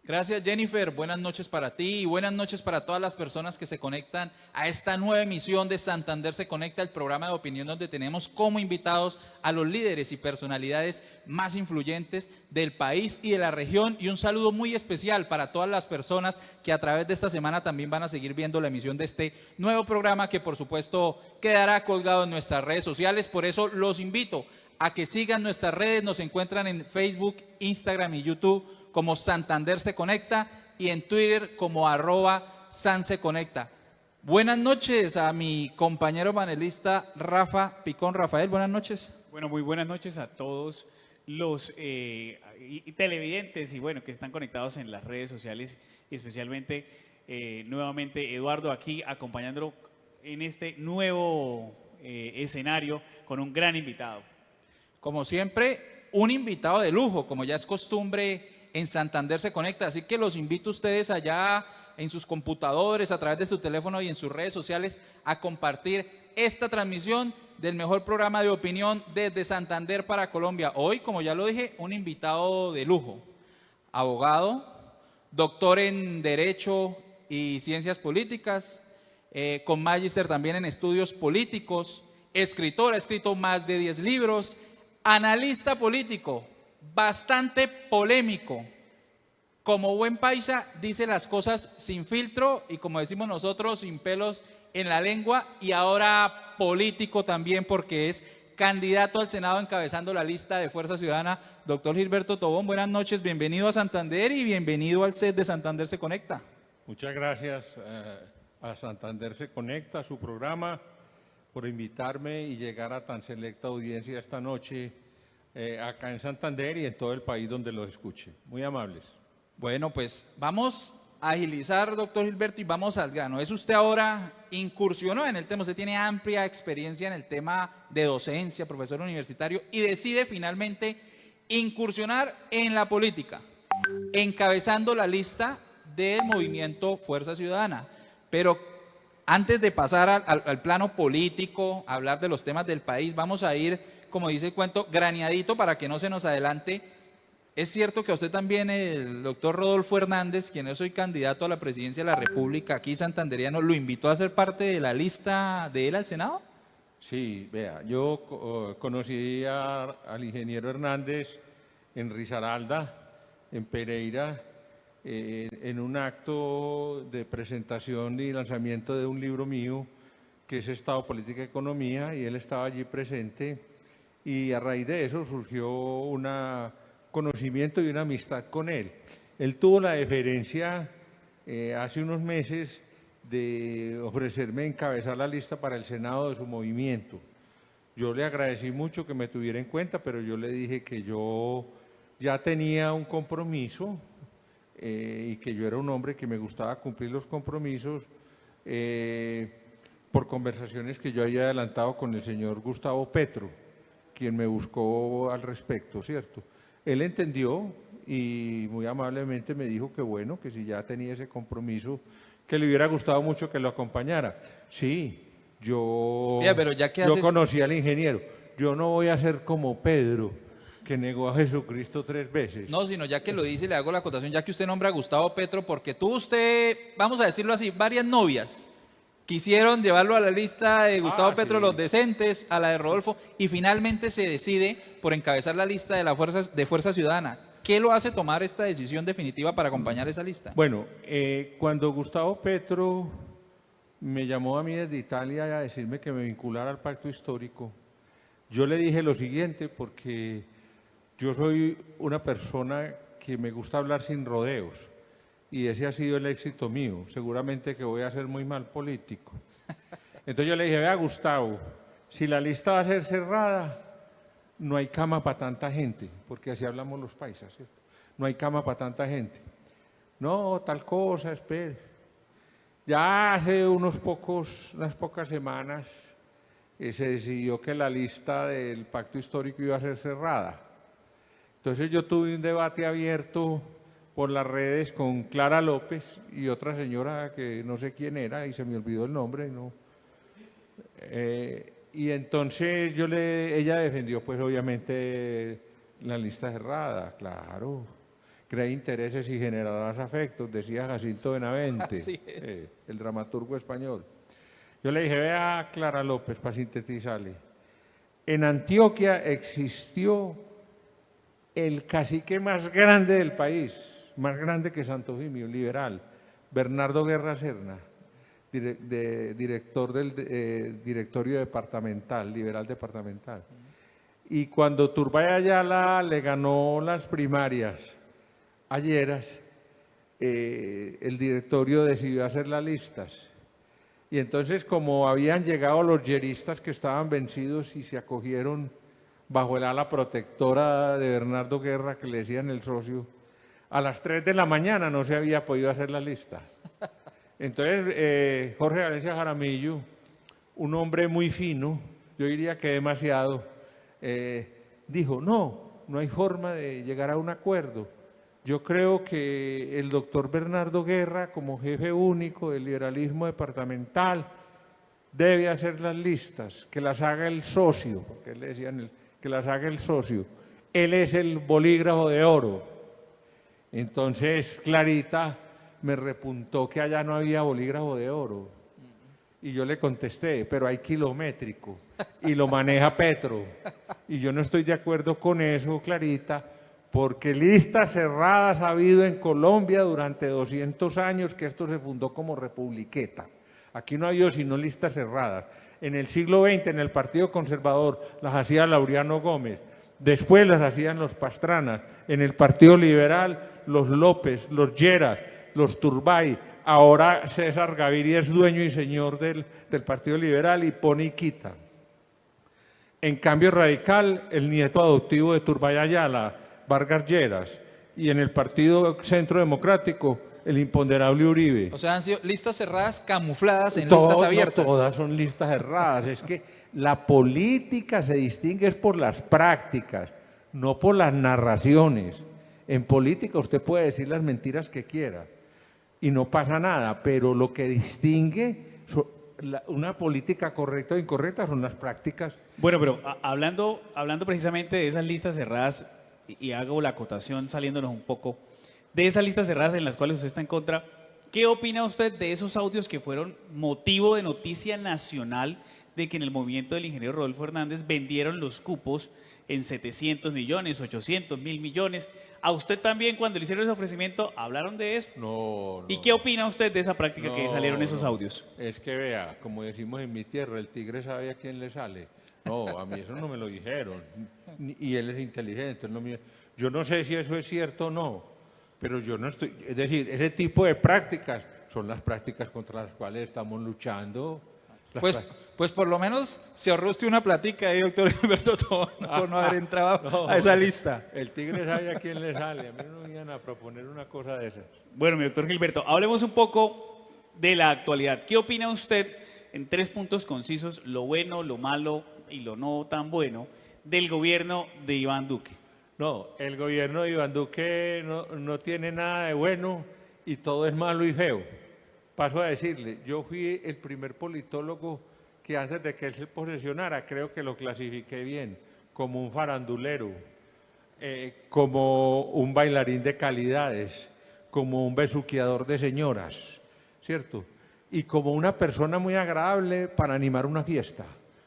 Gracias, Jennifer. Buenas noches para ti y buenas noches para todas las personas que se conectan a esta nueva emisión de Santander se Conecta, el programa de opinión donde tenemos como invitados a los líderes y personalidades más influyentes del país y de la región. Y un saludo muy especial para todas las personas que a través de esta semana también van a seguir viendo la emisión de este nuevo programa que por supuesto quedará colgado en nuestras redes sociales. Por eso los invito a que sigan nuestras redes. Nos encuentran en Facebook, Instagram y YouTube como Santander se Conecta y en Twitter como @sanseconecta. Buenas noches a mi compañero panelista Rafa Picón. Rafael, buenas noches. Bueno, muy buenas noches a todos los televidentes y bueno, que están conectados en las redes sociales y especialmente nuevamente Eduardo aquí acompañándolo en este nuevo escenario con un gran invitado. Como siempre, un invitado de lujo, como ya es costumbre en Santander se Conecta, así que los invito a ustedes allá en sus computadores, a través de su teléfono y en sus redes sociales a compartir esta transmisión del mejor programa de opinión desde Santander para Colombia. Hoy, como ya lo dije, un invitado de lujo, abogado, doctor en Derecho y Ciencias Políticas, con magíster también en Estudios Políticos, escritor, ha escrito más de 10 libros, analista político, bastante polémico. Como buen paisa, dice las cosas sin filtro y como decimos nosotros, sin pelos en la lengua, y ahora político también porque es candidato al Senado encabezando la lista de Fuerza Ciudadana. Doctor Gilberto Tobón, buenas noches, bienvenido a Santander y bienvenido al set de Santander se Conecta. Muchas gracias a Santander se Conecta, a su programa, por invitarme y llegar a tan selecta audiencia esta noche acá en Santander y en todo el país donde los escuche. Muy amables. Bueno, pues vamos a agilizar, doctor Gilberto, y vamos al grano. ¿Es usted ahora incursionó en el tema? Usted tiene amplia experiencia en el tema de docencia, profesor universitario, y decide finalmente incursionar en la política, encabezando la lista del movimiento Fuerza Ciudadana. Pero antes de pasar al plano político, a hablar de los temas del país, vamos a ir, como dice el cuento, graneadito para que no se nos adelante. Es cierto que a usted también, el doctor Rodolfo Hernández, quien es hoy candidato a la presidencia de la República, aquí santanderiano, lo invitó a ser parte de la lista de él al Senado. Sí, vea, yo conocí al ingeniero Hernández en Risaralda, en Pereira, en un acto de presentación y lanzamiento de un libro mío que es Estado, Política y Economía, y él estaba allí presente, y a raíz de eso surgió un conocimiento y una amistad con él. Él tuvo la deferencia hace unos meses de ofrecerme encabezar la lista para el Senado de su movimiento. Yo le agradecí mucho que me tuviera en cuenta, pero yo le dije que yo ya tenía un compromiso y que yo era un hombre que me gustaba cumplir los compromisos por conversaciones que yo había adelantado con el señor Gustavo Petro, quien me buscó al respecto, ¿cierto? Él entendió y muy amablemente me dijo que bueno, que si ya tenía ese compromiso, que le hubiera gustado mucho que lo acompañara. Sí, yo conocí al ingeniero. Yo no voy a ser como Pedro, que negó a Jesucristo 3 veces. No, sino ya que lo dice, le hago la acotación, ya que usted nombra a Gustavo Petro, porque tuvo usted, vamos a decirlo así, varias novias. Quisieron llevarlo a la lista de Gustavo Petro, sí. los decentes, a la de Rodolfo, y finalmente se decide por encabezar la lista de Fuerza Ciudadana. ¿Qué lo hace tomar esta decisión definitiva para acompañar esa lista? Bueno, cuando Gustavo Petro me llamó a mí desde Italia a decirme que me vinculara al pacto histórico, yo le dije lo siguiente, porque yo soy una persona que me gusta hablar sin rodeos y ese ha sido el éxito mío. Seguramente que voy a ser muy mal político. Entonces yo le dije, vea Gustavo, si la lista va a ser cerrada, no hay cama para tanta gente, porque así hablamos los paisas, ¿cierto? No hay cama para tanta gente. No, tal cosa, espere. Ya hace unas pocas semanas se decidió que la lista del pacto histórico iba a ser cerrada. Entonces yo tuve un debate abierto por las redes con Clara López y otra señora que no sé quién era y se me olvidó el nombre, ¿no? Y entonces ella defendió pues obviamente la lista cerrada, claro. crea intereses y generarás afectos, decía Jacinto Benavente, Así es. el dramaturgo español. Yo le dije, vea Clara López, para sintetizarle, en Antioquia existió el cacique más grande del país, más grande que Santo Eufemio, liberal, Bernardo Guerra Serna, director del directorio departamental, liberal departamental. Y cuando Turbay Ayala le ganó las primarias a Lleras, el directorio decidió hacer las listas. Y entonces, como habían llegado los lleristas que estaban vencidos y se acogieron bajo el ala protectora de Bernardo Guerra, que le decían el socio, a las 3 de la mañana no se había podido hacer la lista. Entonces, Jorge Valencia Jaramillo, un hombre muy fino, yo diría que demasiado, dijo, no hay forma de llegar a un acuerdo. Yo creo que el doctor Bernardo Guerra, como jefe único del liberalismo departamental, debe hacer las listas, que las haga el socio, porque le decían que las haga el socio. Él es el bolígrafo de oro. Entonces, Clarita me repuntó que allá no había bolígrafo de oro. Y yo le contesté, pero hay kilométrico, y lo maneja Petro. Y yo no estoy de acuerdo con eso, Clarita, porque listas cerradas ha habido en Colombia durante 200 años, que esto se fundó como republiqueta. Aquí no ha habido sino listas cerradas. En el siglo XX, en el Partido Conservador, las hacía Laureano Gómez. Después las hacían los Pastrana. En el Partido Liberal, los López, los Lleras, los Turbay. Ahora César Gaviria es dueño y señor del Partido Liberal y pone y quita. En Cambio Radical, el nieto adoptivo de Turbay Ayala, Vargas Lleras, y en el Partido Centro Democrático, el imponderable Uribe. O sea, han sido listas cerradas camufladas en Todo, listas abiertas. No todas son listas cerradas, es que la política se distingue es por las prácticas, no por las narraciones. En política usted puede decir las mentiras que quiera y no pasa nada, pero lo que distingue una política correcta o incorrecta son las prácticas. Bueno, pero hablando precisamente de esas listas cerradas, y hago la acotación saliéndonos un poco de esas listas cerradas en las cuales usted está en contra, ¿qué opina usted de esos audios que fueron motivo de noticia nacional de que en el movimiento del ingeniero Rodolfo Hernández vendieron los cupos en 700 millones, 800, 1.000 millones? ¿A usted también cuando le hicieron ese ofrecimiento hablaron de eso? No. ¿Y qué opina usted de esa práctica que salieron esos no. audios? Es que vea, como decimos en mi tierra, el tigre sabe a quién le sale. No, a mí eso no me lo dijeron. Y él es inteligente. Yo no sé si eso es cierto o no, pero yo no estoy... Es decir, ese tipo de prácticas son las prácticas contra las cuales estamos luchando. Pues por lo menos se ahorró usted una platica ahí, doctor Gilberto Tobón, por no haber entrado a esa lista. El tigre sabe a quién le sale. A mí no me iban a proponer una cosa de esas. Bueno, mi doctor Gilberto, hablemos un poco de la actualidad. ¿Qué opina usted, en 3 puntos concisos, lo bueno, lo malo y lo no tan bueno del gobierno de Iván Duque? No, el gobierno de Iván Duque no tiene nada de bueno y todo es malo y feo. Paso a decirle, yo fui el primer politólogo que antes de que él se posesionara, creo que lo clasifiqué bien, como un farandulero, como un bailarín de calidades, como un besuqueador de señoras, ¿cierto? Y como una persona muy agradable para animar una fiesta,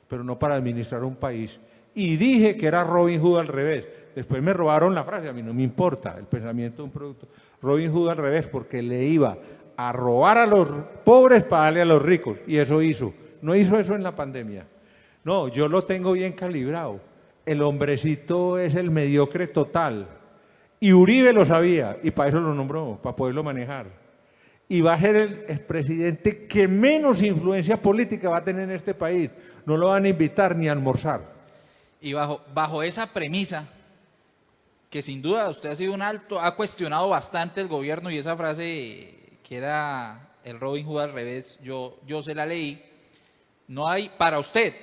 pero no para administrar un país. Y dije que era Robin Hood al revés. Después me robaron la frase, a mí no me importa el pensamiento de un producto. Robin Hood al revés, porque le iba a robar a los pobres para darle a los ricos. Y eso hizo. No hizo eso en la pandemia. No, yo lo tengo bien calibrado. El hombrecito es el mediocre total. Y Uribe lo sabía, y para eso lo nombró, para poderlo manejar. Y va a ser el presidente que menos influencia política va a tener en este país. No lo van a invitar ni a almorzar. Y bajo esa premisa, que sin duda usted ha sido ha cuestionado bastante el gobierno, y esa frase que era el Robin Hood al revés, yo se la leí. No hay, para usted,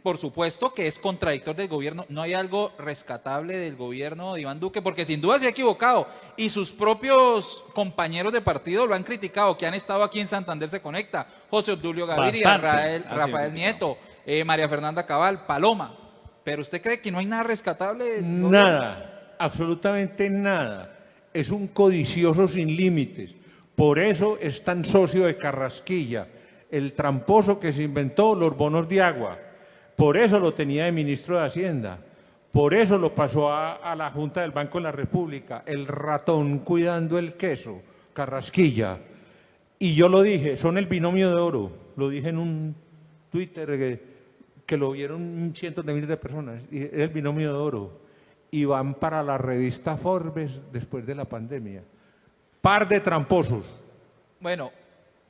por supuesto que es contradictor del gobierno, no hay algo rescatable del gobierno de Iván Duque, porque sin duda se ha equivocado, y sus propios compañeros de partido lo han criticado, que han estado aquí en Santander se Conecta, José Obdulio Gaviria, Rafael Nieto, María Fernanda Cabal, Paloma. Pero ¿usted cree que no hay nada rescatable? Nada, absolutamente nada. es un codicioso sin límites. Por eso es tan socio de Carrasquilla, el tramposo que se inventó los bonos de agua. Por eso lo tenía de ministro de Hacienda. Por eso lo pasó a la Junta del Banco de la República. El ratón cuidando el queso, Carrasquilla. Y yo lo dije, son el binomio de oro. Lo dije en un Twitter que lo vieron cientos de miles de personas. Y es el binomio de oro. Y van para la revista Forbes después de la pandemia. Par de tramposos. Bueno,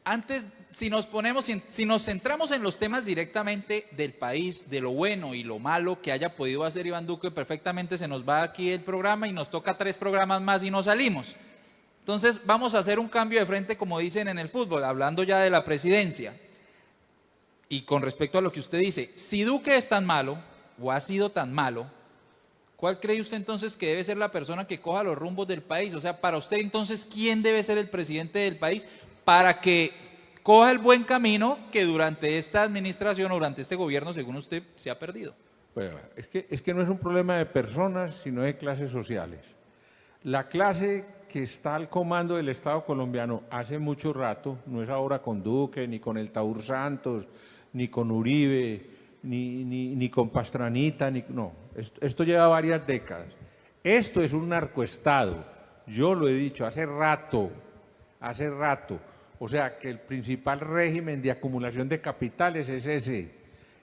antes, si nos centramos en los temas directamente del país, de lo bueno y lo malo que haya podido hacer Iván Duque, perfectamente se nos va aquí el programa y nos toca 3 programas más y no salimos. Entonces vamos a hacer un cambio de frente, como dicen en el fútbol, hablando ya de la presidencia. Y con respecto a lo que usted dice, si Duque es tan malo, o ha sido tan malo, ¿cuál cree usted entonces que debe ser la persona que coja los rumbos del país? O sea, para usted entonces, ¿quién debe ser el presidente del país para que coja el buen camino que durante esta administración o durante este gobierno, según usted, se ha perdido? Bueno, es que no es un problema de personas, sino de clases sociales. La clase que está al comando del Estado colombiano hace mucho rato, no es ahora con Duque, ni con el Taur Santos, ni con Uribe, ni con Pastranita, no, esto lleva varias décadas. Esto es un narcoestado, yo lo he dicho hace rato, o sea que el principal régimen de acumulación de capitales es ese,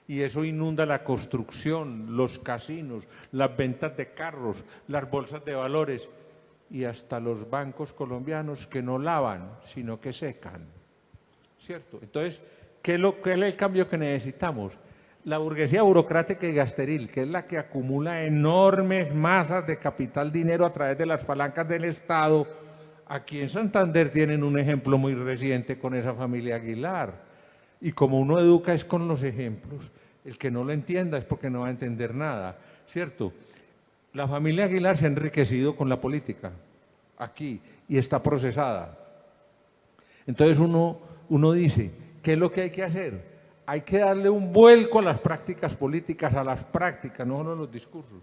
y eso inunda la construcción, los casinos, las ventas de carros, las bolsas de valores y hasta los bancos colombianos que no lavan, sino que secan, ¿cierto? Entonces, ¿qué es el cambio que necesitamos? La burguesía burocrática y gasteril, que es la que acumula enormes masas de capital dinero a través de las palancas del Estado. Aquí en Santander tienen un ejemplo muy reciente con esa familia Aguilar. Y como uno educa es con los ejemplos, el que no lo entienda es porque no va a entender nada, ¿cierto? La familia Aguilar se ha enriquecido con la política, aquí, y está procesada. Entonces uno dice, ¿qué es lo que hay que hacer? Hay que darle un vuelco a las prácticas políticas, a las prácticas, no solo a los discursos.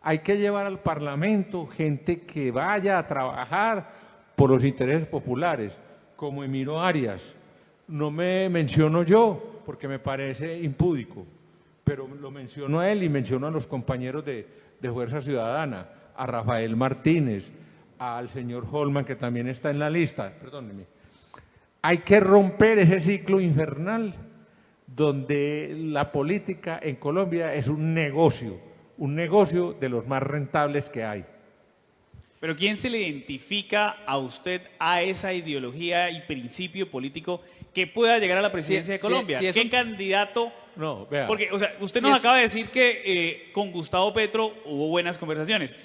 Hay que llevar al Parlamento gente que vaya a trabajar por los intereses populares, como Emiro Arias. No me menciono yo, porque me parece impúdico, pero lo menciono a él y menciono a los compañeros de Fuerza Ciudadana, a Rafael Martínez, al señor Holman, que también está en la lista, perdónenme. Hay que romper ese ciclo infernal donde la política en Colombia es un negocio de los más rentables que hay. Pero ¿quién se le identifica a usted a esa ideología y principio político que pueda llegar a la presidencia de Colombia? ¿Qué candidato? No, vea. Porque, o sea, usted nos acaba de decir que con Gustavo Petro hubo buenas conversaciones.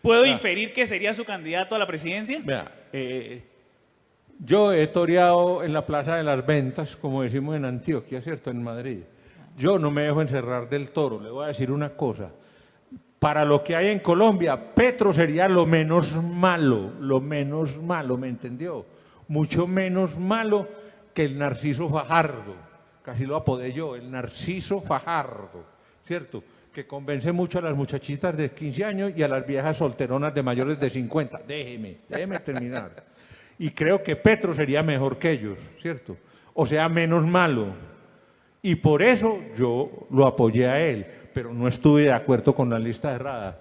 ¿Puedo inferir que sería su candidato a la presidencia? Vea, yo he toreado en la Plaza de las Ventas, como decimos en Antioquia, ¿cierto?, en Madrid. Yo no me dejo encerrar del toro, le voy a decir una cosa. Para lo que hay en Colombia, Petro sería lo menos malo, ¿me entendió? Mucho menos malo que el Narciso Fajardo, casi lo apodé yo, el Narciso Fajardo, ¿cierto?, que convence mucho a las muchachitas de 15 años y a las viejas solteronas de mayores de 50. Déjeme terminar. Y creo que Petro sería mejor que ellos, ¿cierto? O sea, menos malo. Y por eso yo lo apoyé a él, pero no estuve de acuerdo con la lista cerrada.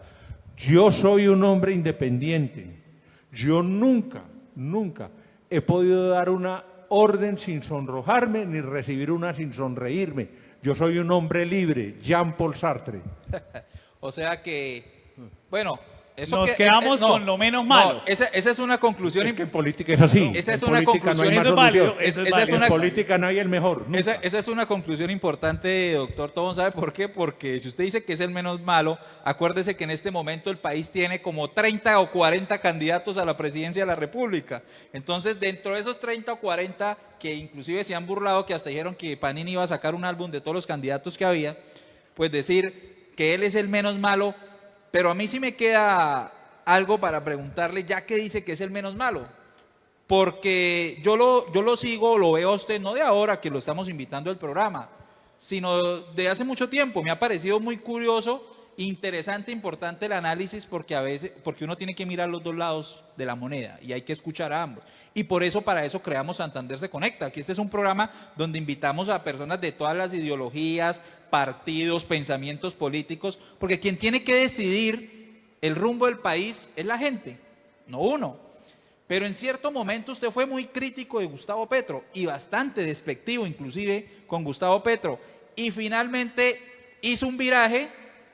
Yo soy un hombre independiente. Yo nunca he podido dar una orden sin sonrojarme ni recibir una sin sonreírme. Yo soy un hombre libre, Jean-Paul Sartre. O sea que, bueno, eso nos quedamos con lo menos malo. No, esa es una conclusión. Es que en política es así. Esa es en una política conclusión. no hay más Eso es válido, solución. eso es Esa es válido. una- En política no hay el mejor. Nunca. Esa es una conclusión importante, doctor Tobón. ¿Sabe por qué? Porque si usted dice que es el menos malo, acuérdese que en este momento el país tiene como 30 o 40 candidatos a la presidencia de la República. Entonces, dentro de esos 30 o 40, que inclusive se han burlado, que hasta dijeron que Panini iba a sacar un álbum de todos los candidatos que había, pues decir que él es el menos malo, pero a mí sí me queda algo para preguntarle, ya que dice que es el menos malo. Porque yo lo sigo, lo veo a usted, no de ahora que lo estamos invitando al programa, sino de hace mucho tiempo. Me ha parecido muy curioso interesante, importante el análisis porque a veces, porque uno tiene que mirar los dos lados de la moneda y hay que escuchar a ambos. Y por eso, para eso creamos Santander se Conecta. Aquí este es un programa donde invitamos a personas de todas las ideologías, partidos, pensamientos políticos, porque quien tiene que decidir el rumbo del país es la gente, no uno. Pero en cierto momento usted fue muy crítico de Gustavo Petro y bastante despectivo inclusive con Gustavo Petro. Y finalmente hizo un viraje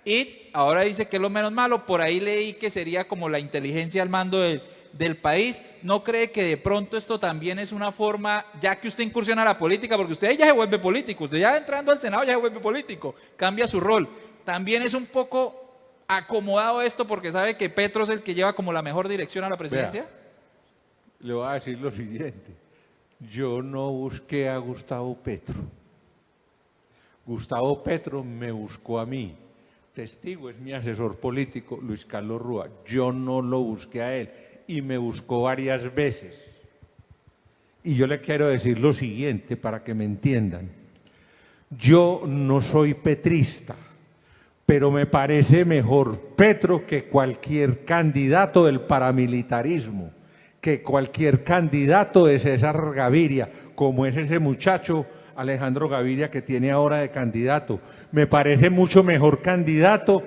y ahora dice que es lo menos malo. Por ahí leí que sería como la inteligencia al mando del país. ¿No cree que de pronto esto también es una forma, ya que usted incursiona a la política, porque usted ya se vuelve político, usted ya entrando al Senado ya se vuelve político, cambia su rol? También es un poco acomodado esto porque sabe que Petro es el que lleva como la mejor dirección a la presidencia. Vea, le voy a decir lo siguiente. Yo no busqué a Gustavo Petro. Gustavo Petro me buscó a mí. Testigo es mi asesor político, Luis Carlos Rúa. Yo no lo busqué a él y me buscó varias veces. Y yo le quiero decir lo siguiente para que me entiendan. Yo no soy petrista, pero me parece mejor Petro que cualquier candidato del paramilitarismo, que cualquier candidato de César Gaviria, como es ese muchacho Alejandro Gaviria que tiene ahora de candidato. Me parece mucho mejor candidato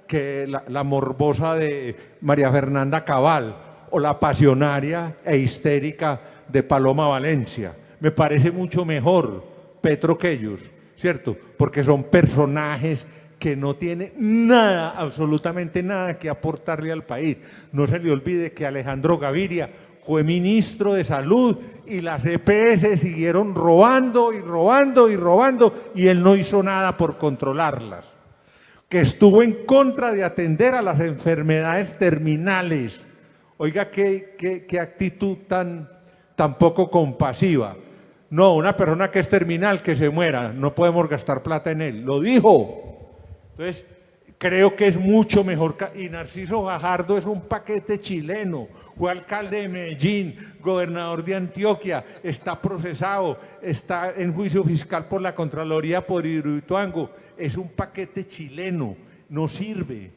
que la morbosa de María Fernanda Cabal o la pasionaria e histérica de Paloma Valencia. Me parece mucho mejor Petro que ellos, ¿cierto? Porque son personajes que no tienen nada, absolutamente nada que aportarle al país. No se le olvide que Alejandro Gaviria fue ministro de Salud y las EPS siguieron robando y robando y robando y él no hizo nada por controlarlas. Que estuvo en contra de atender a las enfermedades terminales. Oiga, qué actitud tan poco compasiva. No, una persona que es terminal, que se muera, no podemos gastar plata en él. Lo dijo. Entonces, creo que es mucho mejor. Y Narciso Fajardo es un paquete chileno. Fue alcalde de Medellín, gobernador de Antioquia, está procesado, está en juicio fiscal por la Contraloría por Hidroituango. Es un paquete chileno, no sirve,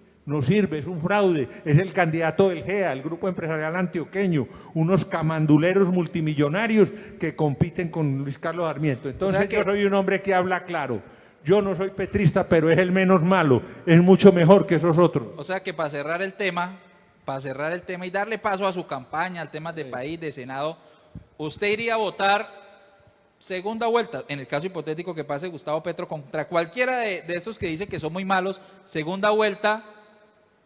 es un fraude. Es el candidato del GEA, el Grupo Empresarial Antioqueño, unos camanduleros multimillonarios que compiten con Luis Carlos Sarmiento. Entonces, o sea que yo soy un hombre que habla claro. Yo no soy petrista, pero es el menos malo, es mucho mejor que esos otros. O sea que para cerrar el tema y darle paso a su campaña, al tema de país, de Senado, usted iría a votar segunda vuelta, en el caso hipotético que pase Gustavo Petro contra cualquiera de estos que dicen que son muy malos, segunda vuelta,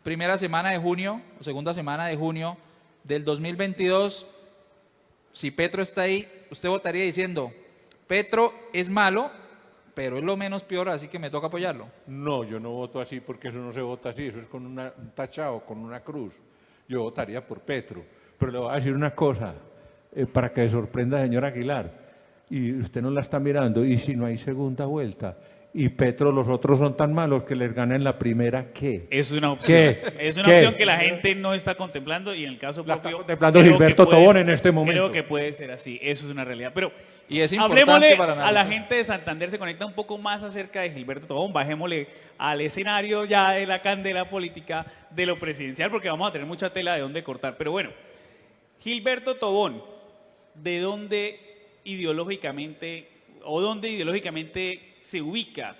primera semana de junio o segunda semana de junio del 2022, si Petro está ahí, usted votaría diciendo, Petro es malo, pero es lo menos peor, así que me toca apoyarlo. No, yo no voto así porque eso no se vota así, eso es con un tachado, con una cruz. Yo votaría por Petro, pero le voy a decir una cosa, para que se sorprenda, señor Aguilar, y usted no la está mirando, y si no hay segunda vuelta, y Petro, los otros son tan malos que les ganan la primera, ¿qué? Es una opción. ¿Qué? Es una ¿Qué? opción que la gente no está contemplando y en el caso La propio... está contemplando creo Gilberto que puede- Tobón en este momento. Creo que puede ser así, eso es una realidad. Pero Y es importante hablemosle para a la analizar. gente de Santander se conecta un poco más acerca de Gilberto Tobón, bajémosle al escenario ya de la candela política de lo presidencial, porque vamos a tener mucha tela de dónde cortar. Pero bueno, Gilberto Tobón, ¿de dónde ideológicamente se ubica?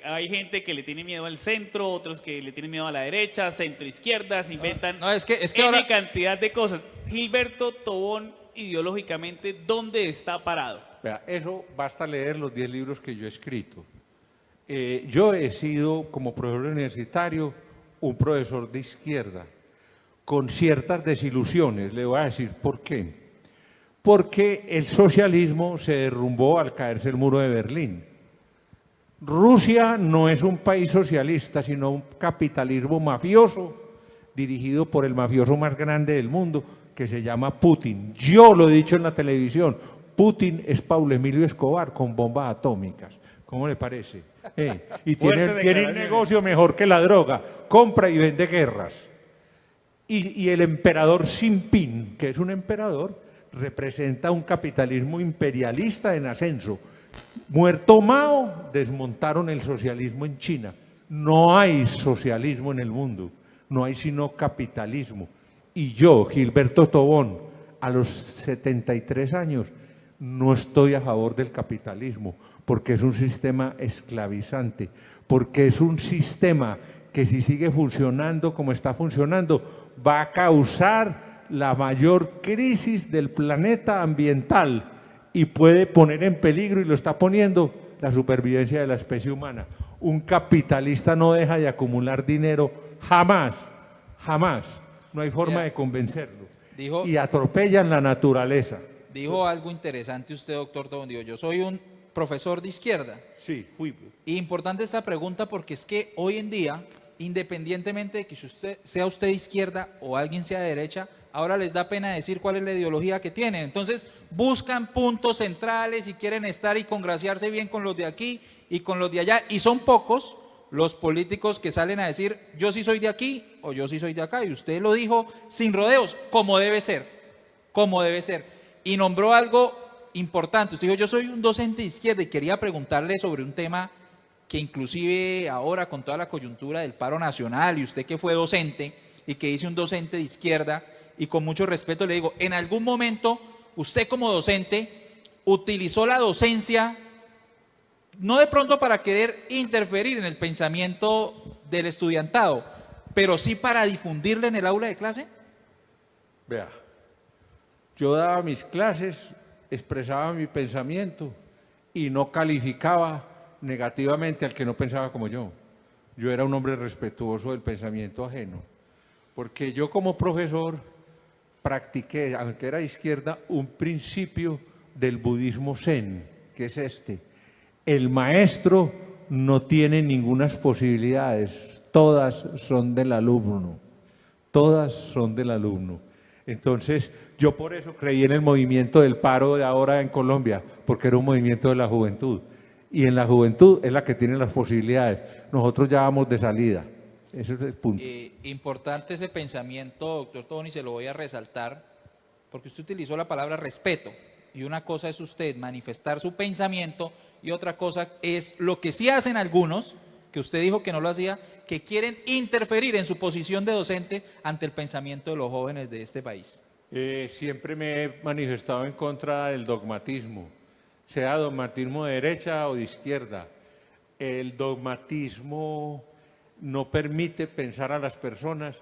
Hay gente que le tiene miedo al centro, otros que le tienen miedo a la derecha, centro izquierda, se inventan No, es que N ahora, cantidad de cosas. Gilberto Tobón, ideológicamente, ¿dónde está parado? Vea, eso basta leer los 10 libros que yo he escrito. Yo he sido, como profesor universitario, un profesor de izquierda, con ciertas desilusiones. Le voy a decir por qué. Porque el socialismo se derrumbó al caerse el muro de Berlín. Rusia no es un país socialista, sino un capitalismo mafioso, dirigido por el mafioso más grande del mundo, que se llama Putin. Yo lo he dicho en la televisión, Putin es Paulo Emilio Escobar con bombas atómicas. ¿Cómo le parece? Y tiene un declaraciones. negocio mejor que la droga, compra y vende guerras. Y el emperador Jinping, que es un emperador, representa un capitalismo imperialista en ascenso. Muerto Mao, desmontaron el socialismo en China. No hay socialismo en el mundo, no hay sino capitalismo. Y yo, Gilberto Tobón, a los 73 años, no estoy a favor del capitalismo, porque es un sistema esclavizante, porque es un sistema que si sigue funcionando como está funcionando, va a causar la mayor crisis del planeta ambiental y puede poner en peligro, y lo está poniendo, la supervivencia de la especie humana. Un capitalista no deja de acumular dinero jamás, jamás. No hay forma Mira, de convencerlo. dijo- Y atropellan la naturaleza. Dijo algo interesante usted, doctor Tobón. Digo, yo soy un profesor de izquierda. Sí, uy. Y importante esta pregunta porque es que hoy en día, independientemente de que si usted sea usted de izquierda o alguien sea de derecha, ahora les da pena decir cuál es la ideología que tienen. Entonces buscan puntos centrales y quieren estar y congraciarse bien con los de aquí y con los de allá. Y son pocos los políticos que salen a decir yo sí soy de aquí o yo sí soy de acá. Y usted lo dijo sin rodeos, como debe ser, como debe ser. Y nombró algo importante. Usted dijo yo soy un docente de izquierda y quería preguntarle sobre un tema que inclusive ahora con toda la coyuntura del paro nacional y usted que fue docente y que dice un docente de izquierda, y con mucho respeto le digo, en algún momento usted como docente utilizó la docencia no de pronto para querer interferir en el pensamiento del estudiantado, pero sí para difundirle en el aula de clase. Vea, yo daba mis clases, expresaba mi pensamiento y no calificaba negativamente al que no pensaba como yo. Yo era un hombre respetuoso del pensamiento ajeno, porque yo como profesor practiqué, aunque era izquierda, un principio del budismo zen, que es este: el maestro no tiene ningunas posibilidades, todas son del alumno, todas son del alumno. Entonces, yo por eso creí en el movimiento del paro de ahora en Colombia, porque era un movimiento de la juventud. Y en la juventud es la que tiene las posibilidades. Nosotros ya vamos de salida. Ese es el punto. Importante ese pensamiento, doctor Tobón, y se lo voy a resaltar, porque usted utilizó la palabra respeto. Y una cosa es usted manifestar su pensamiento y otra cosa es lo que sí hacen algunos, que usted dijo que no lo hacía, que quieren interferir en su posición de docente ante el pensamiento de los jóvenes de este país. Siempre me he manifestado en contra del dogmatismo, sea dogmatismo de derecha o de izquierda. El dogmatismo no permite pensar a las personas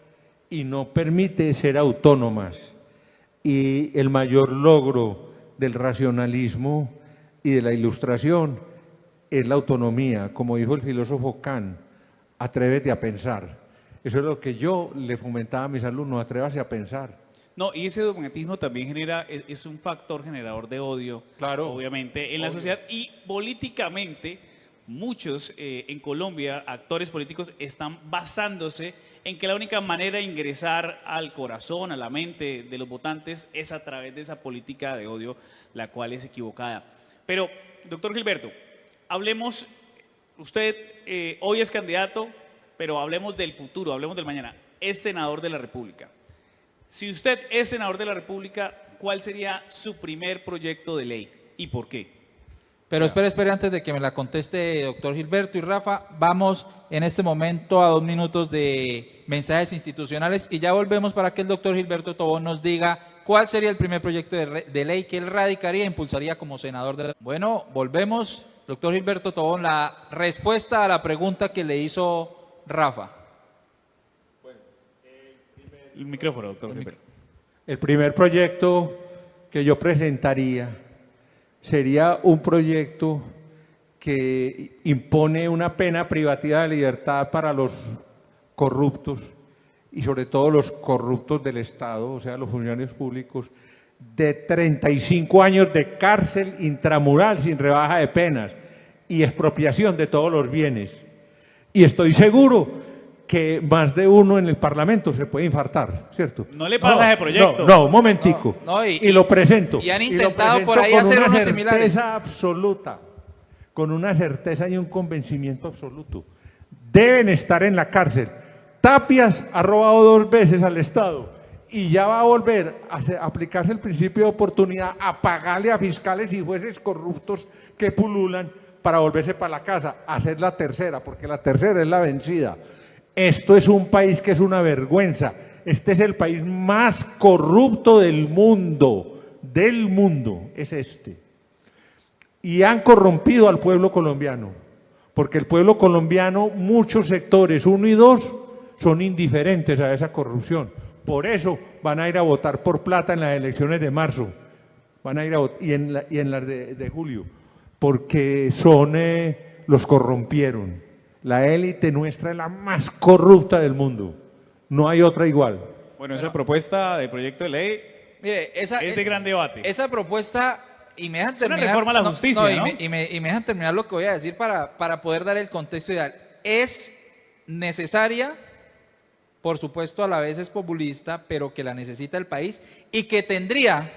y no permite ser autónomas. Y el mayor logro del racionalismo y de la ilustración es la autonomía. Como dijo el filósofo Kant, atrévete a pensar. Eso es lo que yo le fomentaba a mis alumnos, atrévase a pensar. No, y ese dogmatismo también genera, es un factor generador de odio, Claro, obviamente, en la obvio. sociedad. Y políticamente, muchos en Colombia, actores políticos, están basándose en que la única manera de ingresar al corazón, a la mente de los votantes, es a través de esa política de odio, la cual es equivocada. Pero, doctor Gilberto, hablemos, usted hoy es candidato, pero hablemos del futuro, hablemos del mañana. Es senador de la República. Si usted es senador de la República, ¿cuál sería su primer proyecto de ley y por qué? Pero espere, antes de que me la conteste doctor Gilberto y Rafa, vamos en este momento a 2 minutos de mensajes institucionales y ya volvemos para que el doctor Gilberto Tobón nos diga cuál sería el primer proyecto de ley que él radicaría e impulsaría como senador de la... Bueno, volvemos, doctor Gilberto Tobón, la respuesta a la pregunta que le hizo Rafa. El micrófono, doctor Gilberto. El primer proyecto que yo presentaría sería un proyecto que impone una pena privativa de libertad para los corruptos y sobre todo los corruptos del Estado, o sea, los funcionarios públicos, de 35 años de cárcel intramural sin rebaja de penas y expropiación de todos los bienes. Y estoy seguro que más de uno en el Parlamento se puede infartar, ¿cierto? No le pasa ese proyecto. No, un momentico. No, y lo presento. y han lo intentado presento por ahí con hacer una unos similares. certeza absoluta, con una certeza y un convencimiento absoluto. Deben estar en la cárcel. Tapias ha robado 2 veces al Estado y ya va a volver a aplicarse el principio de oportunidad, a pagarle a fiscales y jueces corruptos que pululan para volverse para la casa, hacer la tercera, porque la tercera es la vencida. Esto es un país que es una vergüenza. Este es el país más corrupto del mundo, es este. Y han corrompido al pueblo colombiano, porque el pueblo colombiano, muchos sectores, 1 y 2, son indiferentes a esa corrupción. Por eso van a ir a votar por plata en las elecciones de marzo, van a ir a votar, y en las de julio, porque los corrompieron. La élite nuestra es la más corrupta del mundo, no hay otra igual. Bueno, esa propuesta de proyecto de ley Mire, es de gran debate. esa propuesta, y me dejan Es una terminar. reforma a la justicia, ¿no? Y me dejan terminar lo que voy a decir para poder dar el contexto ideal. Es necesaria, por supuesto, a la vez es populista, pero que la necesita el país y que tendría,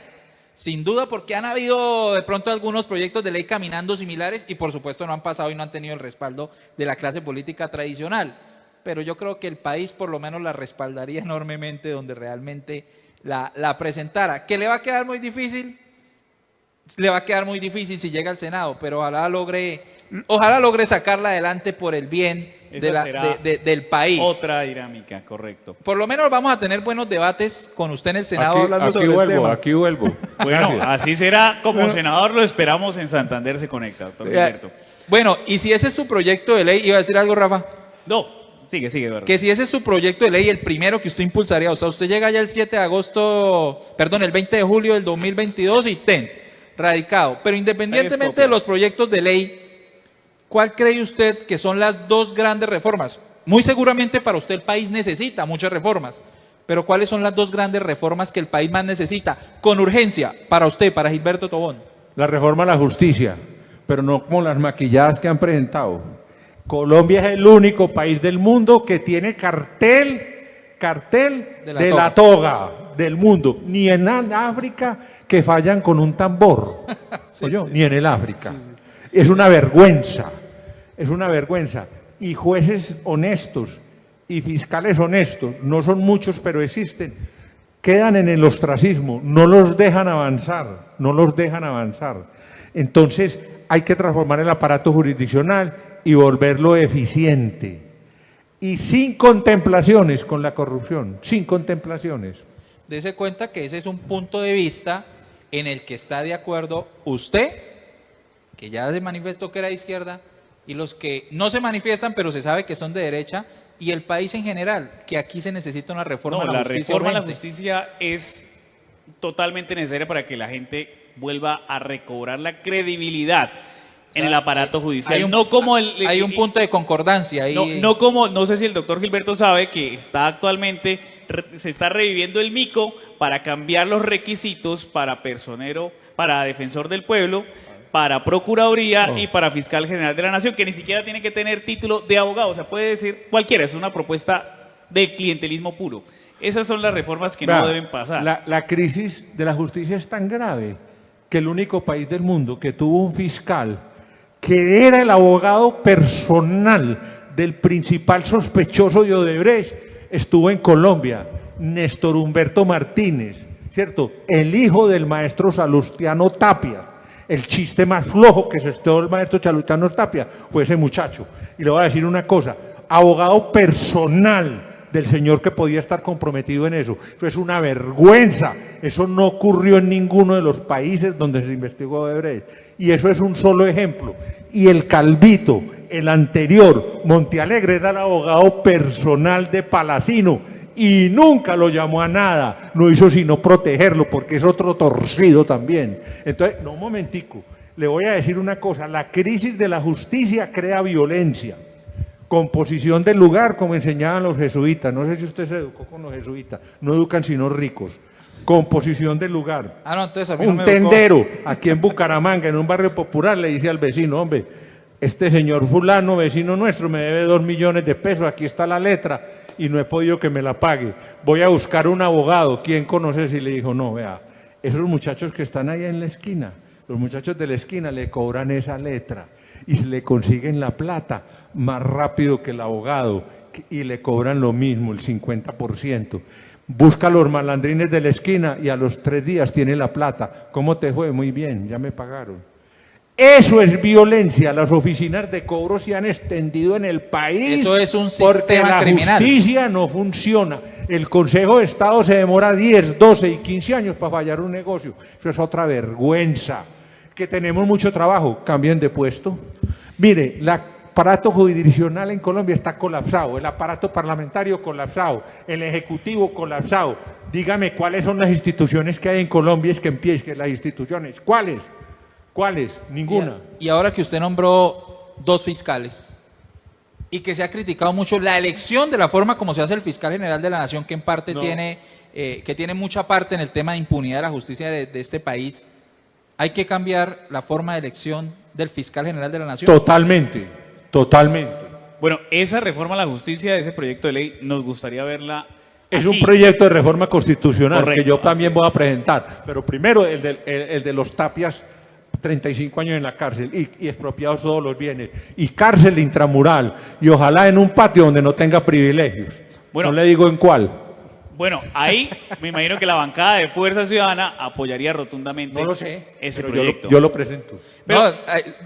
sin duda, porque han habido de pronto algunos proyectos de ley caminando similares y por supuesto no han pasado y no han tenido el respaldo de la clase política tradicional. Pero yo creo que el país por lo menos la respaldaría enormemente donde realmente la presentara. ¿Que le va a quedar muy difícil? Le va a quedar muy difícil si llega al Senado, pero ojalá logre sacarla adelante por el bien del país. Otra dinámica, correcto. Por lo menos vamos a tener buenos debates con usted en el Senado hablando sobre el tema. Aquí vuelvo. Bueno, Gracias. así será. Como senador lo esperamos en Santander se conecta, doctor Gilberto. Bueno, y si ese es su proyecto de ley, ¿iba a decir algo, Rafa? No, sigue, Eduardo. Que si ese es su proyecto de ley, el primero que usted impulsaría, o sea, usted llega ya el 20 de julio del 2022 y radicado. Pero independientemente de los proyectos de ley, ¿cuál cree usted que son las dos grandes reformas? Muy seguramente para usted el país necesita muchas reformas, pero ¿cuáles son las dos grandes reformas que el país más necesita? Con urgencia, para usted, para Gilberto Tobón. La reforma a la justicia, pero no como las maquilladas que han presentado. Colombia es el único país del mundo que tiene cartel de la toga del mundo. Ni en África que fallan con un tambor, ni en el África. Sí. Es una vergüenza. Y jueces honestos y fiscales honestos, no son muchos pero existen, quedan en el ostracismo, no los dejan avanzar. Entonces hay que transformar el aparato jurisdiccional y volverlo eficiente. Y sin contemplaciones con la corrupción, sin contemplaciones. Dese cuenta que ese es un punto de vista en el que está de acuerdo usted, que ya se manifestó que era de izquierda, y los que no se manifiestan, pero se sabe que son de derecha, y el país en general, que aquí se necesita una reforma a la justicia. La reforma a la urgente. justicia es totalmente necesaria para que la gente vuelva a recobrar la credibilidad en el aparato judicial. Hay un punto de concordancia ahí. No sé si el doctor Gilberto sabe que se está reviviendo el MICO para cambiar los requisitos para defensor del pueblo, para procuraduría y para fiscal general de la nación, que ni siquiera tiene que tener título de abogado, o sea, puede decir cualquiera, es una propuesta de clientelismo puro. Esas son las reformas que no deben pasar. La crisis de la justicia es tan grave que el único país del mundo que tuvo un fiscal que era el abogado personal del principal sospechoso de Odebrecht estuvo en Colombia, Néstor Humberto Martínez, ¿cierto? El hijo del maestro Salustiano Tapia. El chiste más flojo que se estuvo el maestro Salustiano Tapia fue ese muchacho. Y le voy a decir una cosa, abogado personal del señor que podía estar comprometido en eso. Eso es una vergüenza. Eso no ocurrió en ninguno de los países donde se investigó Odebrecht. Y eso es un solo ejemplo. Y el Calvito, el anterior, Montealegre, era el abogado personal de Palacino y nunca lo llamó a nada, no hizo sino protegerlo porque es otro torcido también. Entonces, no, un momentico, le voy a decir una cosa, la crisis de la justicia crea violencia. Composición del lugar, como enseñaban los jesuitas, no sé si usted se educó con los jesuitas, no educan sino ricos. Composición del lugar. No, entonces a mí no me tendero, aquí en Bucaramanga, en un barrio popular, le dice al vecino, hombre, este señor fulano, vecino nuestro, me debe 2 millones de pesos, aquí está la letra, y no he podido que me la pague. Voy a buscar un abogado. ¿Quién conoces? Y le dijo, no, vea, esos muchachos que están ahí en la esquina, los muchachos de la esquina le cobran esa letra y se le consiguen la plata más rápido que el abogado y le cobran lo mismo, el 50%. Busca a los malandrines de la esquina y a los 3 días tiene la plata. ¿Cómo te fue? Muy bien, ya me pagaron. Eso es violencia. Las oficinas de cobro se han extendido en el país. Eso es un porque sistema la criminal. justicia no funciona. El Consejo de Estado se demora 10, 12 y 15 años para fallar un negocio. Eso es otra vergüenza. Que tenemos mucho trabajo. Cambien de puesto. Mire, el aparato jurisdiccional en Colombia está colapsado. El aparato parlamentario colapsado. El ejecutivo colapsado. Dígame cuáles son las instituciones que hay en Colombia. Es que empiecen las instituciones. ¿Cuáles? ¿Cuáles? Ninguna. Y ahora que usted nombró 2 fiscales y que se ha criticado mucho la elección de la forma como se hace el fiscal general de la nación, que en parte tiene mucha parte en el tema de impunidad de la justicia de este país, hay que cambiar la forma de elección del fiscal general de la nación. Totalmente, totalmente. Bueno, esa reforma a la justicia, ese proyecto de ley, nos gustaría verla. Es aquí. un proyecto de reforma constitucional Correcto, que yo así también es. voy a presentar. Pero primero el de los Tapias, 35 años en la cárcel y expropiados todos los bienes. Y cárcel intramural. Y ojalá en un patio donde no tenga privilegios. Bueno. No le digo en cuál. Bueno, ahí me imagino que la bancada de Fuerza Ciudadana apoyaría rotundamente No lo sé. ese pero proyecto. yo lo presento. No,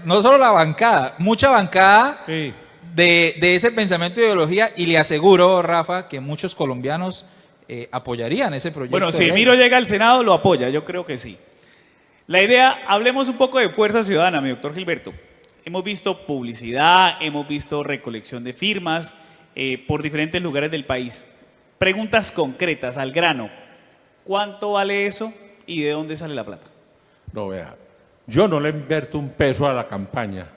no solo la bancada, mucha bancada Sí. de ese pensamiento de ideología, y le aseguro, Rafa, que muchos colombianos apoyarían ese proyecto. Bueno, de si ley. Miro llega al Senado, lo apoya, yo creo que sí. La idea, hablemos un poco de Fuerza Ciudadana, mi doctor Gilberto. Hemos visto publicidad, hemos visto recolección de firmas por diferentes lugares del país. Preguntas concretas, al grano. ¿Cuánto vale eso y de dónde sale la plata? No, vea, yo no le invierto un peso a la campaña.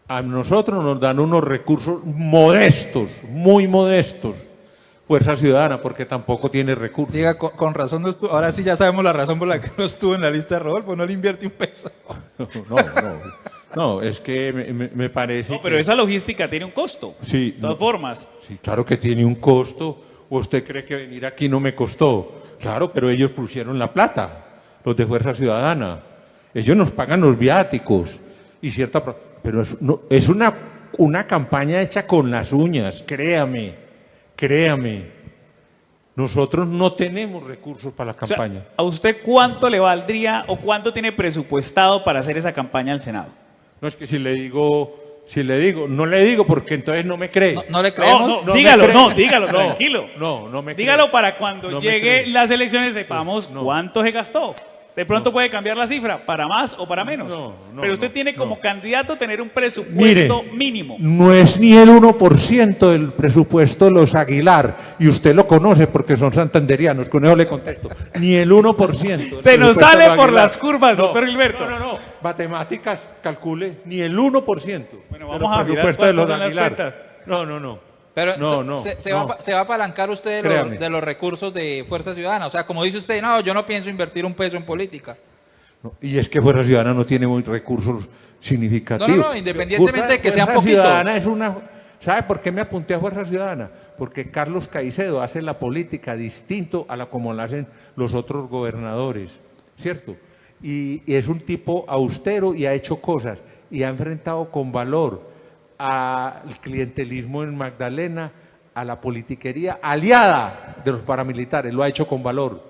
A nosotros nos dan unos recursos modestos, muy modestos, Fuerza Ciudadana, porque tampoco tiene recursos. Diga, con razón no estuvo, ahora sí ya sabemos la razón por la que no estuvo en la lista de Rodolfo, no le invierte un peso. No, es que me parece No, pero que- esa logística tiene un costo. Sí, De todas no. formas. Sí, claro que tiene un costo. ¿O usted cree que venir aquí no me costó? Claro, pero ellos pusieron la plata, los de Fuerza Ciudadana. Ellos nos pagan los viáticos y cierta... Pero es una campaña hecha con las uñas, créame. Nosotros no tenemos recursos para la O sea, campaña. ¿a usted cuánto le valdría o cuánto tiene presupuestado para hacer esa campaña al Senado? No es que si le digo, no le digo porque entonces no me cree. No le creemos. No, No me dígalo, cree. no, dígalo, No, tranquilo. no me cree. Dígalo para cuando No me llegue cree. las elecciones sepamos No. cuánto se gastó. De pronto puede cambiar la cifra, para más o para menos. No, Pero usted no, tiene como no. candidato tener un presupuesto mínimo. No es ni el 1% del presupuesto de los Aguilar, y usted lo conoce porque son santanderianos, con eso le contesto, ni el 1%. del Se nos presupuesto sale de los por Aguilar. las curvas, doctor Gilberto. No, matemáticas, calcule, ni el 1%. Bueno, del vamos a mirar presupuesto de los cuántas son las Aguilar. cuentas. No. Pero No, se no. va a apalancar usted Créame. de los recursos de Fuerza Ciudadana. O sea, como dice usted, no, yo no pienso invertir un peso en política. No, y es que Fuerza Ciudadana no tiene muy recursos significativos. No, independientemente de que sean Fuerza poquitos. Ciudadana es una... ¿Sabe por qué me apunté a Fuerza Ciudadana? Porque Carlos Caicedo hace la política distinto a la como la hacen los otros gobernadores, ¿cierto? Y es un tipo austero y ha hecho cosas y ha enfrentado con valor al clientelismo en Magdalena, a la politiquería aliada de los paramilitares, lo ha hecho con valor,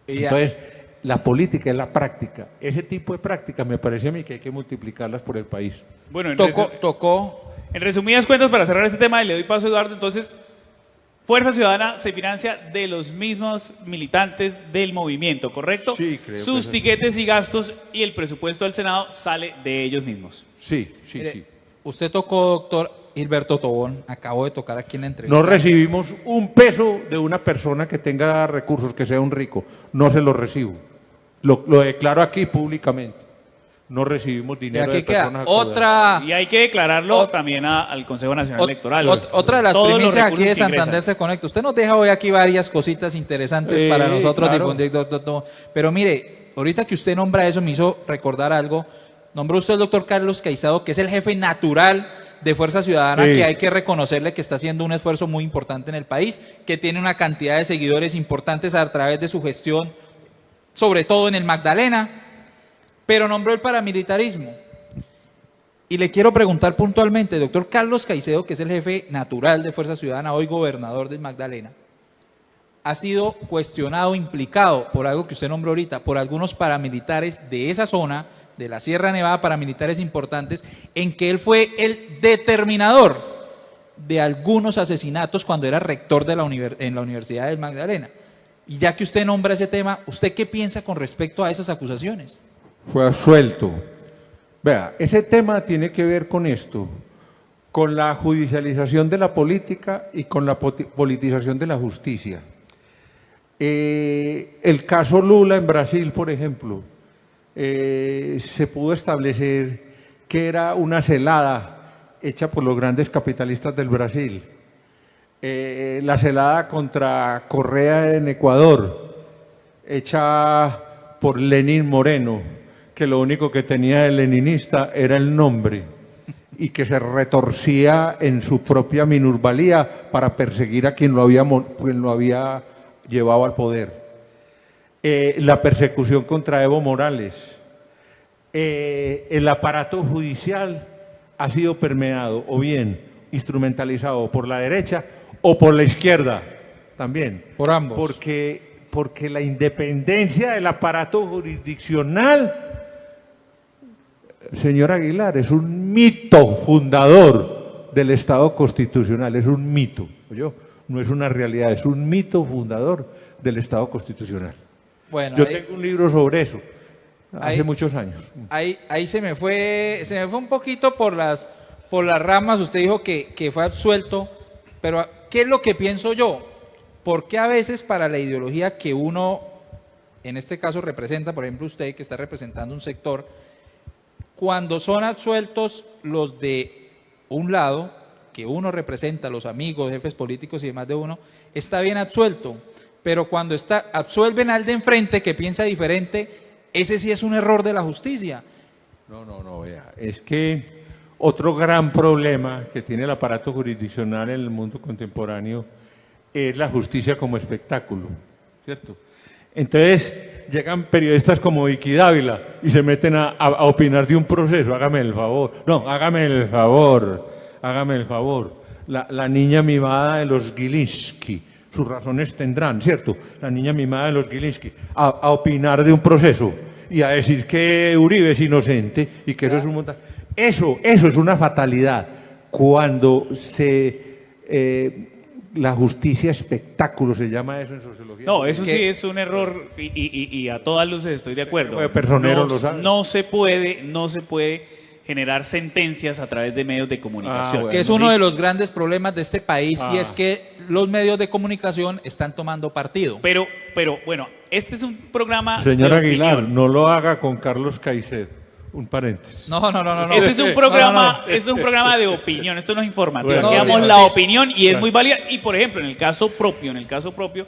Y Entonces, la política es la práctica. Ese tipo de prácticas me parece a mí que hay que multiplicarlas por el país. Bueno, tocó. en resumidas cuentas, para cerrar este tema, y le doy paso a Eduardo, entonces, Fuerza Ciudadana se financia de los mismos militantes del movimiento, ¿correcto? Sí, creo que Sus es así. tiquetes y gastos y el presupuesto del Senado sale de ellos mismos. Sí. Mire, usted tocó, doctor Gilberto Tobón, acabo de tocar aquí en la entrevista. No recibimos un peso de una persona que tenga recursos, que sea un rico. No se lo recibo. Lo declaro aquí públicamente. No recibimos Y dinero aquí de queda personas acomodadas. otra. Y hay que declararlo Ot- también al Consejo Nacional Ot- Electoral. Otra de las Todos los primicias aquí recursos de que ingresan. Santander se conecta. Usted nos deja hoy aquí varias cositas interesantes para nosotros claro. difundir. Pero mire, ahorita que usted nombra eso me hizo recordar algo. Nombró usted al doctor Carlos Caicedo, que es el jefe natural de Fuerza Ciudadana, Sí. que hay que reconocerle que está haciendo un esfuerzo muy importante en el país, que tiene una cantidad de seguidores importantes a través de su gestión, sobre todo en el Magdalena, pero nombró el paramilitarismo. Y le quiero preguntar puntualmente, doctor Carlos Caicedo, que es el jefe natural de Fuerza Ciudadana, hoy gobernador del Magdalena, ha sido cuestionado, implicado por algo que usted nombró ahorita, por algunos paramilitares de esa zona de la Sierra Nevada, paramilitares importantes, en que él fue el determinador de algunos asesinatos cuando era rector de en la Universidad del Magdalena. Y ya que usted nombra ese tema, ¿usted qué piensa con respecto a esas acusaciones? Fue absuelto. Vea, ese tema tiene que ver con esto, con la judicialización de la política y con la politización de la justicia. El caso Lula en Brasil, por ejemplo, se pudo establecer que era una celada hecha por los grandes capitalistas del Brasil. La celada contra Correa en Ecuador, hecha por Lenín Moreno, que lo único que tenía de leninista era el nombre y que se retorcía en su propia minusvalía para perseguir a quien lo había llevado al poder. La persecución contra Evo Morales. El aparato judicial ha sido permeado o bien instrumentalizado por la derecha o por la izquierda también. Por ambos. Porque la independencia del aparato jurisdiccional, señor Aguilar, es un mito fundador del Estado constitucional, es un mito, ¿oyó? No es una realidad, es un mito fundador del Estado constitucional. Bueno, yo tengo un libro sobre eso, hace muchos años. Ahí se me fue un poquito por las ramas. Usted dijo que fue absuelto, pero ¿qué es lo que pienso yo? Porque a veces para la ideología que uno, en este caso representa, por ejemplo usted que está representando un sector, cuando son absueltos los de un lado, que uno representa, los amigos, jefes políticos y demás de uno, está bien absuelto, pero cuando absuelven al de enfrente que piensa diferente, ese sí es un error de la justicia. No, vea, es que otro gran problema que tiene el aparato jurisdiccional en el mundo contemporáneo es la justicia como espectáculo, ¿cierto? Entonces llegan periodistas como Vicky Dávila y se meten a opinar de un proceso. Hágame el favor. No, hágame el favor. La niña mimada de los Gilinski, sus razones tendrán, ¿cierto? La niña mimada de los Gilinski, a opinar de un proceso y a decir que Uribe es inocente y que eso es un montaje. Eso es una fatalidad. Cuando la justicia espectáculo, se llama eso en sociología. No, eso sí es un error y a todas luces estoy de acuerdo. Personero lo sabe. No se puede generar sentencias a través de medios de comunicación. bueno. Que es uno de los grandes problemas de este país y es que los medios de comunicación están tomando partido. Pero bueno, este es un programa Señor de Aguilar, opinión. no lo haga con Carlos Caicedo. Un paréntesis. No. Este es un programa, No. es un programa de opinión, esto no es informativo. Bueno, Aquí no, damos sí, la sí. opinión y es Bueno. muy válida. Y por ejemplo, en el caso propio,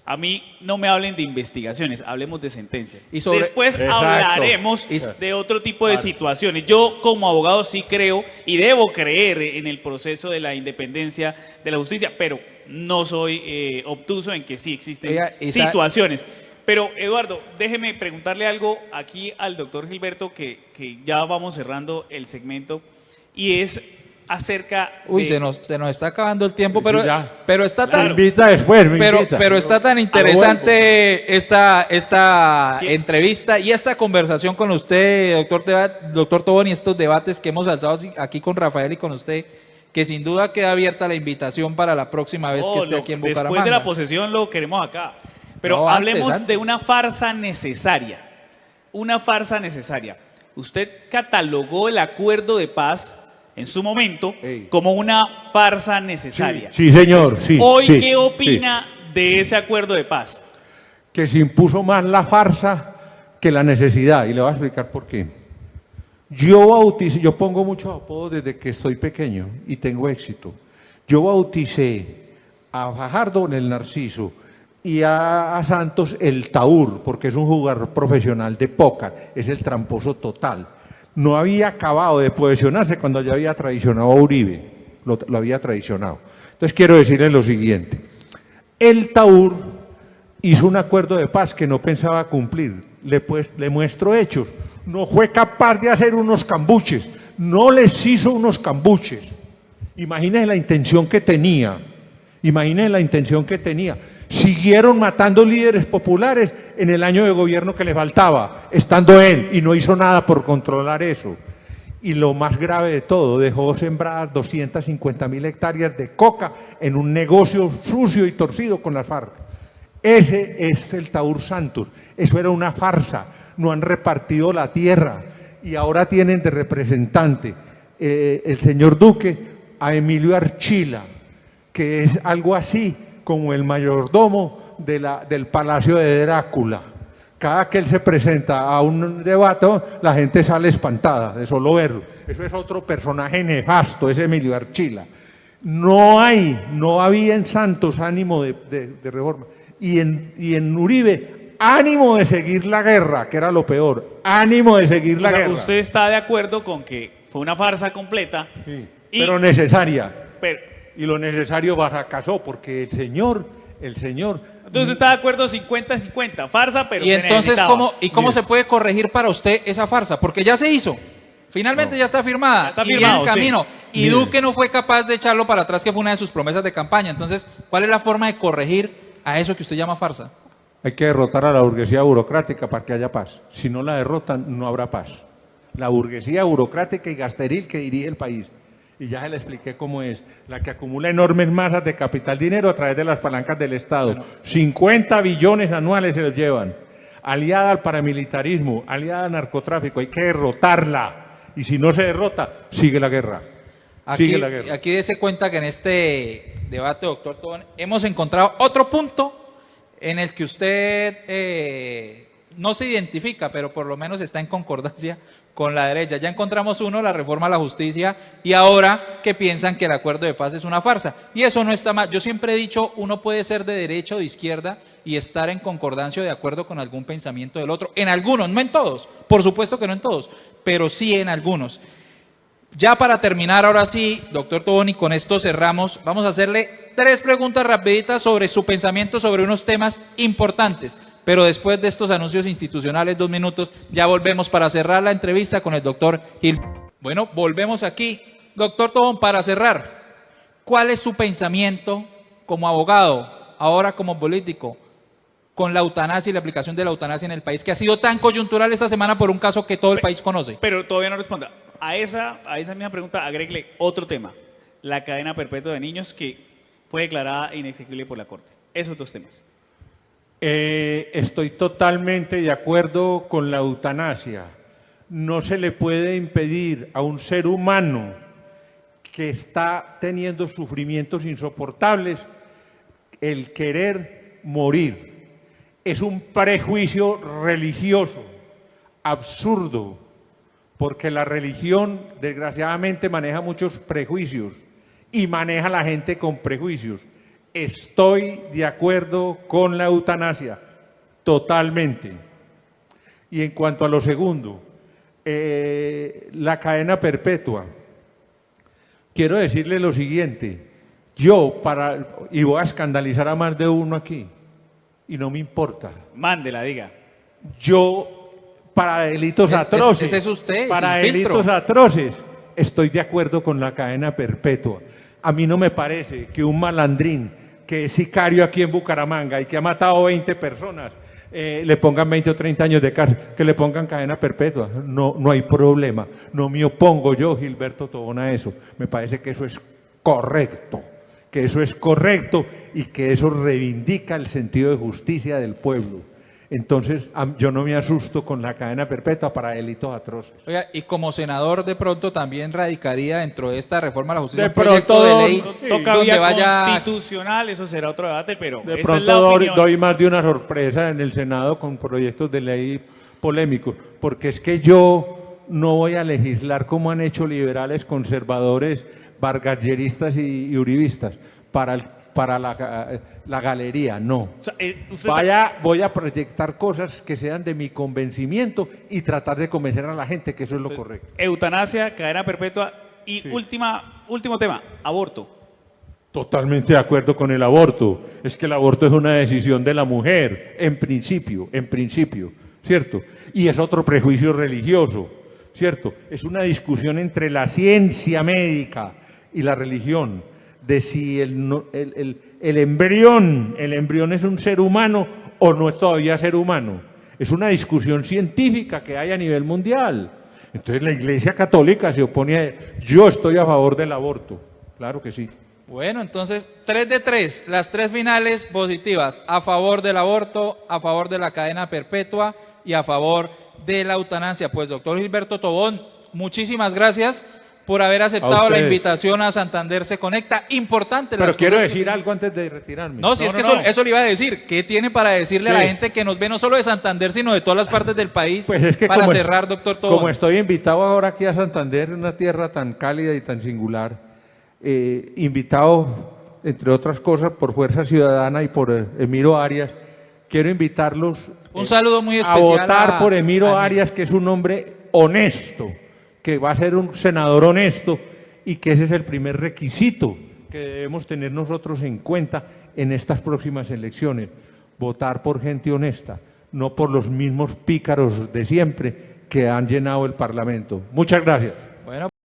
a mí no me hablen de investigaciones, hablemos de sentencias. Y sobre- Después Exacto. hablaremos de otro tipo de situaciones. Yo como abogado sí creo y debo creer en el proceso de la independencia de la justicia, pero no soy obtuso en que sí existen situaciones. Pero Eduardo, déjeme preguntarle algo aquí al doctor Gilberto, que ya vamos cerrando el segmento, y es acerca Uy, de... se nos está acabando el tiempo, Sí, pero, ya. pero está Me tan... invita después, me invita. Pero está tan interesante esta entrevista y esta conversación con usted, doctor Tobón, y estos debates que hemos alzado aquí con Rafael y con usted, que sin duda queda abierta la invitación para la próxima vez que esté aquí en Bucaramanga. Después de la posesión lo queremos acá. Pero No, hablemos antes. de una farsa necesaria. Una farsa necesaria. Usted catalogó el acuerdo de paz en su momento Ey. como una farsa necesaria. Sí, señor, sí. Hoy, sí, ¿qué opina sí. de ese acuerdo de paz? Que se impuso más la farsa que la necesidad, y le voy a explicar por qué. Yo pongo muchos apodos desde que estoy pequeño y tengo éxito. Yo bauticé a Fajardo el Narciso y a Santos el Taur, porque es un jugador profesional de póker, es el tramposo total. No había acabado de posesionarse cuando ya había traicionado a Uribe, lo había traicionado. Entonces quiero decirle lo siguiente, el Taur hizo un acuerdo de paz que no pensaba cumplir, le muestro hechos, no fue capaz de hacer unos cambuches, no les hizo unos cambuches. Imagínense la intención que tenía, Siguieron matando líderes populares en el año de gobierno que le faltaba, estando él, y no hizo nada por controlar eso. Y lo más grave de todo, dejó sembradas 250.000 hectáreas de coca en un negocio sucio y torcido con las FARC. Ese es el Taur Santos. Eso era una farsa. No han repartido la tierra y ahora tienen de representante el señor Duque a Emilio Archila, que es algo así como el mayordomo del Palacio de Drácula. Cada que él se presenta a un debate, la gente sale espantada de solo verlo. Eso es otro personaje nefasto, ese Emilio Archila. No había en Santos ánimo de reforma. Y en Uribe, ánimo de seguir la guerra, que era lo peor. Ánimo de seguir la guerra. ¿Usted está de acuerdo con que fue una farsa completa? Sí, pero necesaria. Pero, Y lo necesario fracasó, porque el señor... entonces está de acuerdo 50-50, farsa, pero Y se entonces, necesitaba. ¿cómo se puede corregir para usted esa farsa? Porque ya se hizo. Finalmente ya está firmada. Ya está y viene firmado, en camino. sí. Y Duque no fue capaz de echarlo para atrás, que fue una de sus promesas de campaña. Entonces, ¿cuál es la forma de corregir a eso que usted llama farsa? Hay que derrotar a la burguesía burocrática para que haya paz. Si no la derrotan, no habrá paz. La burguesía burocrática y gasteril que dirige el país. Y ya se le expliqué cómo es. La que acumula enormes masas de capital dinero a través de las palancas del Estado. Bueno. 50 billones anuales se los llevan. Aliada al paramilitarismo, aliada al narcotráfico. Hay que derrotarla. Y si no se derrota, sigue la guerra. Sigue la guerra. Aquí dése cuenta que en este debate, doctor Tobón, hemos encontrado otro punto en el que usted no se identifica, pero por lo menos está en concordancia con la derecha. Ya encontramos uno, la reforma a la justicia, y ahora que piensan que el acuerdo de paz es una farsa. Y eso no está mal. Yo siempre he dicho, uno puede ser de derecha o de izquierda y estar en concordancia o de acuerdo con algún pensamiento del otro. En algunos, no en todos. Por supuesto que no en todos, pero sí en algunos. Ya para terminar, ahora sí, doctor Tobón, y con esto cerramos, vamos a hacerle 3 preguntas rapiditas sobre su pensamiento sobre unos temas importantes. Pero después de estos anuncios institucionales, 2 minutos, ya volvemos para cerrar la entrevista con el doctor Gil. Bueno, volvemos aquí. Doctor Tobón, para cerrar, ¿cuál es su pensamiento como abogado, ahora como político, con la eutanasia y la aplicación de la eutanasia en el país, que ha sido tan coyuntural esta semana por un caso que todo el país conoce? Pero todavía no responda. A esa misma pregunta agréguele otro tema, la cadena perpetua de niños que fue declarada inexequible por la Corte. Esos 2 temas. Estoy totalmente de acuerdo con la eutanasia. No se le puede impedir a un ser humano que está teniendo sufrimientos insoportables el querer morir. Es un prejuicio religioso absurdo, porque la religión desgraciadamente maneja muchos prejuicios y maneja a la gente con prejuicios. Estoy de acuerdo con la eutanasia, totalmente. Y en cuanto a lo segundo, la cadena perpetua, quiero decirle lo siguiente, y voy a escandalizar a más de uno aquí, y no me importa. Mándela, diga. Yo, para delitos atroces, ese es usted, para sin filtro. delitos atroces, estoy de acuerdo con la cadena perpetua. A mí no me parece que un malandrín que es sicario aquí en Bucaramanga y que ha matado 20 personas, le pongan 20 o 30 años de cárcel, que le pongan cadena perpetua. No hay problema. No me opongo yo, Gilberto Tobón, a eso. Me parece que eso es correcto, y que eso reivindica el sentido de justicia del pueblo. Entonces, yo no me asusto con la cadena perpetua para delitos atroces. Oiga, y como senador de pronto también radicaría dentro de esta reforma a la justicia De un proyecto pronto, de ley sí. Toca donde vía vaya... constitucional, eso será otro debate, pero De esa es pronto la opinión. doy más de una sorpresa en el Senado con proyectos de ley polémicos, porque es que yo no voy a legislar como han hecho liberales, conservadores, vargalleristas y uribistas para la galería, no. O sea, usted Voy a proyectar cosas que sean de mi convencimiento y tratar de convencer a la gente que eso es lo correcto. eutanasia, cadena perpetua y Sí. último tema, aborto. Totalmente de acuerdo con el aborto. Es que el aborto es una decisión de la mujer, en principio, ¿cierto? Y es otro prejuicio religioso, ¿cierto? Es una discusión entre la ciencia médica y la religión, de si el el embrión es un ser humano o no es todavía ser humano. Es una discusión científica que hay a nivel mundial. Entonces la Iglesia Católica se opone a... Yo estoy a favor del aborto, claro que sí. Bueno, entonces 3 de 3, las 3 finales positivas, a favor del aborto, a favor de la cadena perpetua y a favor de la eutanasia. Pues doctor Gilberto Tobón, muchísimas gracias por haber aceptado la invitación a Santander se Conecta. Importante. Pero quiero decir algo antes de retirarme. No, si es que eso le iba a decir. ¿Qué tiene para decirle a la gente que nos ve no solo de Santander, sino de todas las partes del país? Pues es que para cerrar, doctor Tobón. Como estoy invitado ahora aquí a Santander, una tierra tan cálida y tan singular, invitado, entre otras cosas, por Fuerza Ciudadana y por Emiro Arias, quiero invitarlos un saludo muy a especial votar por Emiro Arias, que es un hombre honesto, que va a ser un senador honesto y que ese es el primer requisito que debemos tener nosotros en cuenta en estas próximas elecciones. Votar por gente honesta, no por los mismos pícaros de siempre que han llenado el Parlamento. Muchas gracias. Bueno.